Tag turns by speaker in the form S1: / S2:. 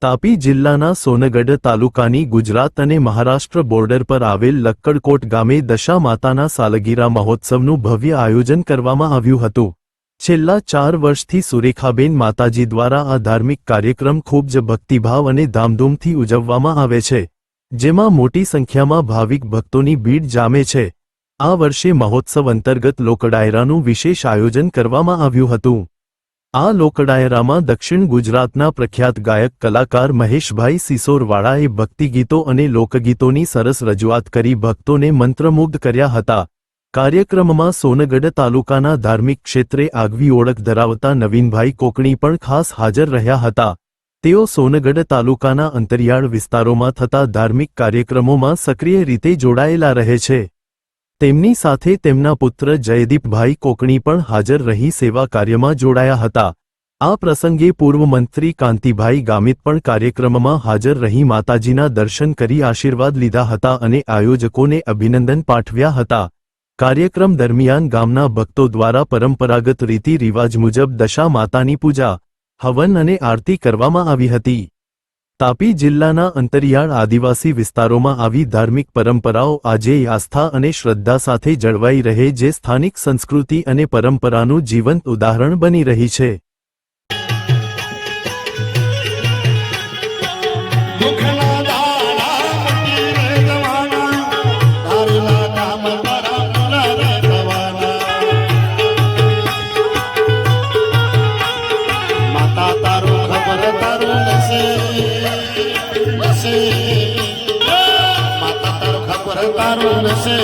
S1: તાપી જિલ્લાના સોનગઢ તાલુકાની ગુજરાત અને મહારાષ્ટ્ર બોર્ડર પર આવેલ લક્કડકોટ ગામે દશા માતાના સાલગીરા મહોત્સવનું ભવ્ય આયોજન કરવામાં આવ્યું હતું। છેલ્લા 4 વર્ષથી સુરેખાબેન માતાજી દ્વારા આ ધાર્મિક કાર્યક્રમ ખૂબ જ ભક્તિભાવ અને ધામધૂમથી ઉજવવામાં આવે છે, જેમાં મોટી સંખ્યામાં ભાવિક ભક્તોની ભીડ જામે છે। આ વર્ષે મહોત્સવ અંતર્ગત લોકડાયરાનું વિશેષ આયોજન કરવામાં આવ્યું હતું। આ લોકડાયરામાં દક્ષિણ ગુજરાતના પ્રખ્યાત ગાયક કલાકાર મહેશભાઈ સિસોરવાળાએ ભક્તિગીતો અને લોકગીતોની સરસ રજૂઆત કરી ભક્તોને મંત્રમુગ્ધ કર્યા હતા। કાર્યક્રમમાં સોનગઢ તાલુકાના ધાર્મિક ક્ષેત્રે આગવી ઓળખ ધરાવતા નવીનભાઈ કોકણી પણ ખાસ હાજર રહ્યા હતા। તેઓ સોનગઢ તાલુકાના અંતરિયાળ વિસ્તારોમાં થતા ધાર્મિક કાર્યક્રમોમાં સક્રિય રીતે જોડાયેલા રહે છે। તેમની સાથે તેમના પુત્ર જયદીપભાઈ કોકણી પણ હાજર રહી સેવા કાર્યમાં જોડાયા હતા। આ પ્રસંગે પૂર્વ મંત્રી કાંતિભાઈ ગામિત પણ કાર્યક્રમમાં હાજર રહી માતાજીના દર્શન કરી આશીર્વાદ લીધા હતા અને આયોજકોને અભિનંદન પાઠવ્યા હતા। કાર્યક્રમ દરમિયાન ગામના ભક્તો દ્વારા પરંપરાગત રીતિ રિવાજ મુજબ દશા માતાની પૂજા, હવન અને આરતી કરવામાં આવી હતી। તાપી જિલ્લાના અંતરિયાળ આદિવાસી વિસ્તારોમાં આવી ધાર્મિક પરંપરાઓ આજે આસ્થા અને શ્રદ્ધા સાથે જળવાઈ રહે જે સ્થાનિક સંસ્કૃતિ અને પરંપરાનું જીવંત ઉદાહરણ બની રહી છે।
S2: માતા તારું ખબર તારું નસે